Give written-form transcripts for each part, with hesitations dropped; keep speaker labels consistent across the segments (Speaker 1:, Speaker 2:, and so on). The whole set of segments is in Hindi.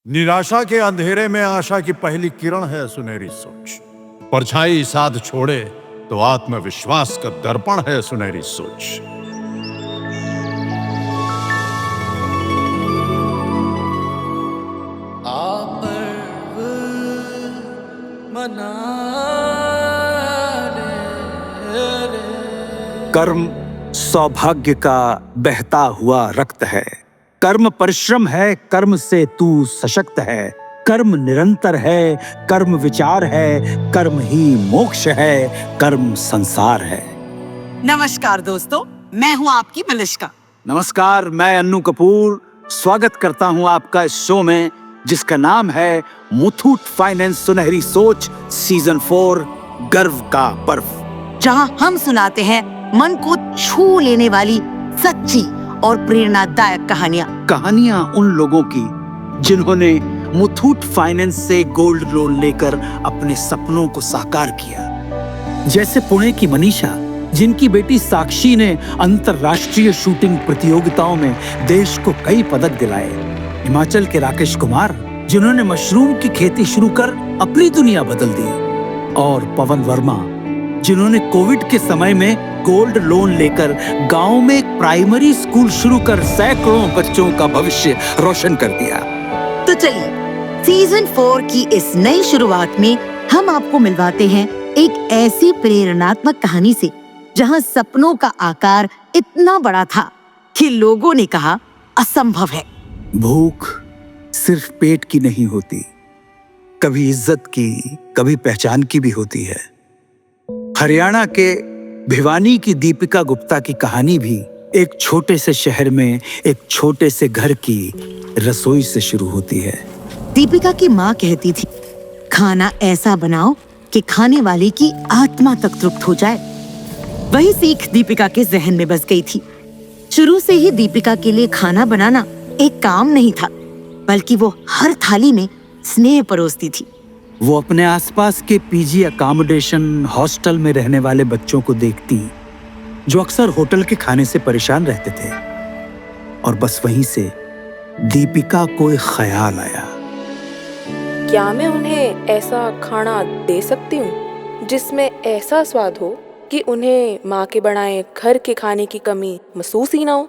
Speaker 1: निराशा के अंधेरे में आशा की पहली किरण है सुनहरी सोच। परछाई साथ छोड़े तो आत्मविश्वास का दर्पण है सुनहरी सोच।
Speaker 2: कर्म सौभाग्य का बहता हुआ रक्त है। कर्म परिश्रम है, कर्म से तू सशक्त है। कर्म निरंतर है, कर्म विचार है, कर्म ही मोक्ष है, कर्म संसार है।
Speaker 3: नमस्कार दोस्तों, मैं हूँ आपकी मलिष्का।
Speaker 2: नमस्कार, मैं अन्नू कपूर स्वागत करता हूँ आपका इस शो में, जिसका नाम है मुथूट फाइनेंस सुनहरी सोच सीजन 4 गर्व का पर्व,
Speaker 3: जहाँ हम सुनाते हैं मन को छू लेने वाली सच्ची और प्रेरणादायक
Speaker 2: कहानियां उन लोगों की जिन्होंने मुथूट फाइनेंस से गोल्ड लोन लेकर अपने सपनों को साकार किया। जैसे पुणे की मनीषा, जिनकी बेटी साक्षी ने अंतरराष्ट्रीय शूटिंग प्रतियोगिताओं में देश को कई पदक दिलाए। हिमाचल के राकेश कुमार, जिन्होंने मशरूम की खेती शुरू कर अपनी दुनिया बदल दी। और पवन वर्मा, जिन्होंने कोविड के समय में गोल्ड लोन लेकर गांव में एक प्राइमरी स्कूल शुरू कर सैकड़ों बच्चों का भविष्य रोशन कर दिया।
Speaker 3: तो चलिए सीजन 4 की इस नई शुरुआत में हम आपको मिलवाते हैं एक ऐसी प्रेरणात्मक कहानी से, जहां सपनों का आकार इतना बड़ा था कि लोगों ने कहा असंभव है।
Speaker 2: भूख सिर्फ पेट की नहीं होती, कभी इज्जत की, कभी पहचान की भी होती है। हरियाणा के भिवानी की दीपिका गुप्ता की कहानी भी एक छोटे से शहर में एक छोटे से घर की रसोई से शुरू होती है।
Speaker 3: दीपिका की माँ कहती थी, खाना ऐसा बनाओ कि खाने वाले की आत्मा तक तृप्त हो जाए। वही सीख दीपिका के जहन में बस गई थी। शुरू से ही दीपिका के लिए खाना बनाना एक काम नहीं था, बल्कि वो हर थाली में स्नेह परोसती थी।
Speaker 2: वो अपने आसपास के पीजी अकोमोडेशन हॉस्टल में रहने वाले बच्चों को देखती, जो अक्सर होटल के खाने से परेशान रहते थे। और बस वहीं से दीपिका को एक ख्याल आया,
Speaker 4: क्या मैं उन्हें ऐसा खाना दे सकती हूँ जिसमें ऐसा स्वाद हो कि उन्हें माँ के बनाए घर के खाने की कमी महसूस ही ना हो।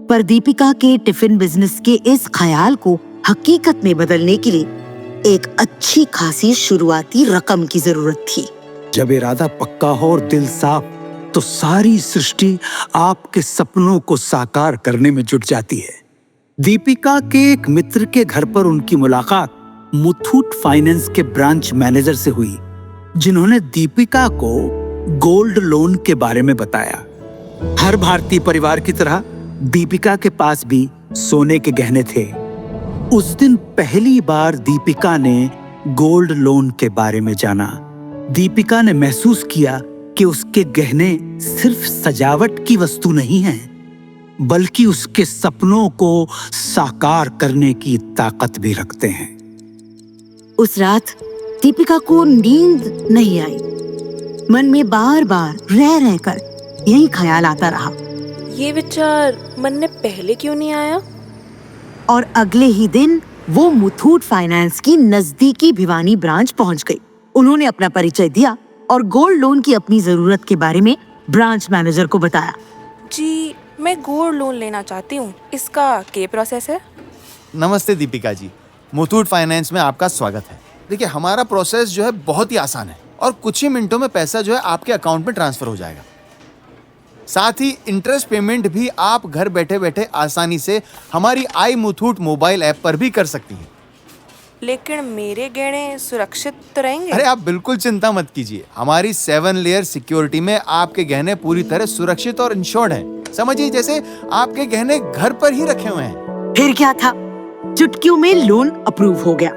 Speaker 3: पर दीपिका के टिफिन बिजनेस के इस ख्याल को हकीकत में बदलने के लिए एक अच्छी खासी शुरुआती रकम की जरूरत थी।
Speaker 2: जब इरादा पक्का हो और दिल साफ, तो सारी सृष्टि आपके सपनों को साकार करने में जुट जाती है। दीपिका के एक मित्र के घर पर उनकी मुलाकात मुथूट फाइनेंस के ब्रांच मैनेजर से हुई, जिन्होंने दीपिका को गोल्ड लोन के बारे में बताया। हर भारतीय परिवार की तरह दीपिका के पास भी सोने के गहने थे। उस दिन पहली बार दीपिका ने गोल्ड लोन के बारे में जाना। दीपिका ने महसूस किया कि उसके गहने सिर्फ सजावट की वस्तु नहीं हैं, बल्कि उसके सपनों को साकार करने की ताकत भी रखते हैं।
Speaker 3: उस रात दीपिका को नींद नहीं आई। मन में बार बार रह रहकर यही ख्याल आता रहा,
Speaker 4: ये विचार मन में पहले क्यों नहीं आया।
Speaker 3: और अगले ही दिन वो मुथूट फाइनेंस की नजदीकी भिवानी ब्रांच पहुंच गई। उन्होंने अपना परिचय दिया और गोल्ड लोन की अपनी जरूरत के बारे में ब्रांच मैनेजर को बताया।
Speaker 4: जी, मैं गोल्ड लोन लेना चाहती हूँ, इसका क्या प्रोसेस है।
Speaker 5: नमस्ते दीपिका जी, मुथूट फाइनेंस में आपका स्वागत है। देखिए, हमारा प्रोसेस जो है बहुत ही आसान है और कुछ ही मिनटों में पैसा जो है आपके अकाउंट में ट्रांसफर हो जाएगा। साथ ही इंटरेस्ट पेमेंट भी आप घर बैठे बैठे आसानी से हमारी आई मुथूट मोबाइल ऐप पर भी कर सकती हैं।
Speaker 4: लेकिन मेरे गहने सुरक्षित तो रहेंगे।
Speaker 5: अरे आप बिल्कुल चिंता मत कीजिए, हमारी 7 लेयर सिक्योरिटी में आपके गहने पूरी तरह सुरक्षित और इंश्योर्ड हैं। समझिए जैसे आपके गहने घर पर ही रखे हुए हैं।
Speaker 3: फिर क्या था, चुटकियों में लोन अप्रूव हो गया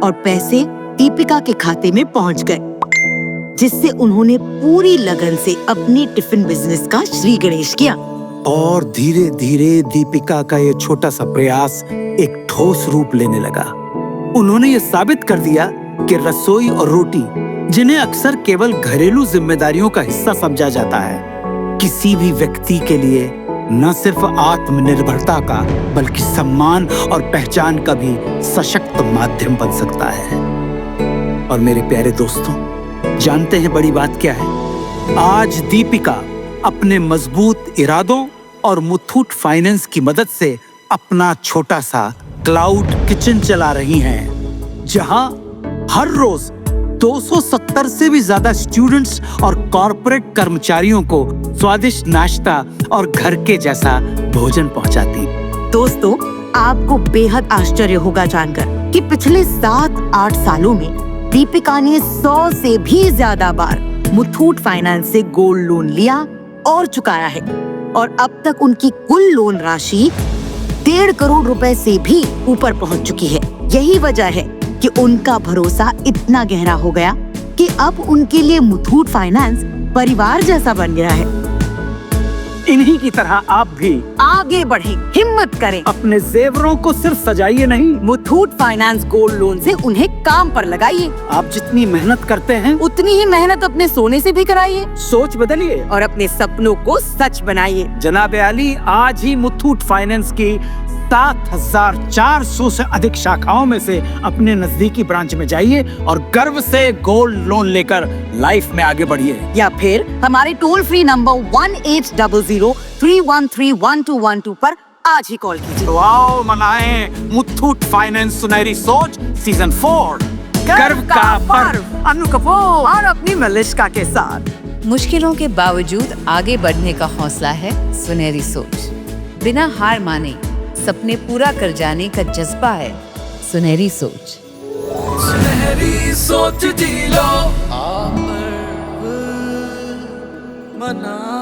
Speaker 3: और पैसे दीपिका के खाते में पहुंच गए, जिससे उन्होंने पूरी लगन से अपनी टिफिन बिजनेस का श्री गणेश किया।
Speaker 2: और धीरे धीरे दीपिका का ये छोटा सा प्रयास एक ठोस रूप लेने लगा। उन्होंने ये साबित कर दिया कि रसोई और रोटी, जिन्हें अक्सर केवल घरेलू जिम्मेदारियों का हिस्सा समझा जाता है, किसी भी व्यक्ति के लिए न सिर्फ आत्मनिर्भरता का बल्कि सम्मान और पहचान का भी सशक्त माध्यम बन सकता है। और मेरे प्यारे दोस्तों, जानते हैं बड़ी बात क्या है? आज दीपिका अपने मजबूत इरादों और मुथूट फाइनेंस की मदद से अपना छोटा सा क्लाउड किचन चला रही हैं, जहां हर रोज 270 से भी ज्यादा स्टूडेंट्स और कॉर्पोरेट कर्मचारियों को स्वादिष्ट नाश्ता और घर के जैसा भोजन पहुंचाती।
Speaker 3: दोस्तों, आपको बेहद आश्चर्य होगा जानकर कि पिछले 7-8 सालों में दीपिका ने 100 से भी ज्यादा बार मुथूट फाइनेंस से गोल्ड लोन लिया और चुकाया है, और अब तक उनकी कुल लोन राशि 1.5 करोड़ रुपए से भी ऊपर पहुंच चुकी है। यही वजह है कि उनका भरोसा इतना गहरा हो गया कि अब उनके लिए मुथूट फाइनेंस परिवार जैसा बन गया है।
Speaker 2: इन्हीं की तरह आप भी
Speaker 3: आगे बढ़ें, हिम्मत करें,
Speaker 2: अपने जेवरों को सिर्फ सजाइए नहीं,
Speaker 3: मुथूट फाइनेंस गोल्ड लोन से उन्हें काम पर लगाइए।
Speaker 2: आप जितनी मेहनत करते हैं
Speaker 3: उतनी ही मेहनत अपने सोने से भी कराइए
Speaker 2: सोच बदलिए
Speaker 3: और अपने सपनों को सच बनाइए।
Speaker 2: जनाब आली, आज ही मुथूट फाइनेंस की 7,400 से अधिक शाखाओं में से अपने नजदीकी ब्रांच में जाइए और गर्व से गोल्ड लोन लेकर लाइफ में आगे बढ़िए।
Speaker 3: या फिर हमारे टोल फ्री नंबर 1800-313-1212 पर आज ही कॉल कीजिए।
Speaker 2: तो आओ मनाएं मुथूट फाइनेंस सुनहरी सोच सीजन 4 गर्व का पर्व अनु कपूर और अपनी मलिश्का के साथ।
Speaker 6: मुश्किलों के बावजूद आगे बढ़ने का हौसला है सुनहरी सोच। बिना हार माने सपने पूरा कर जाने का जज्बा है सुनहरी सोच।
Speaker 7: सुनहरी सोच जी लो, मना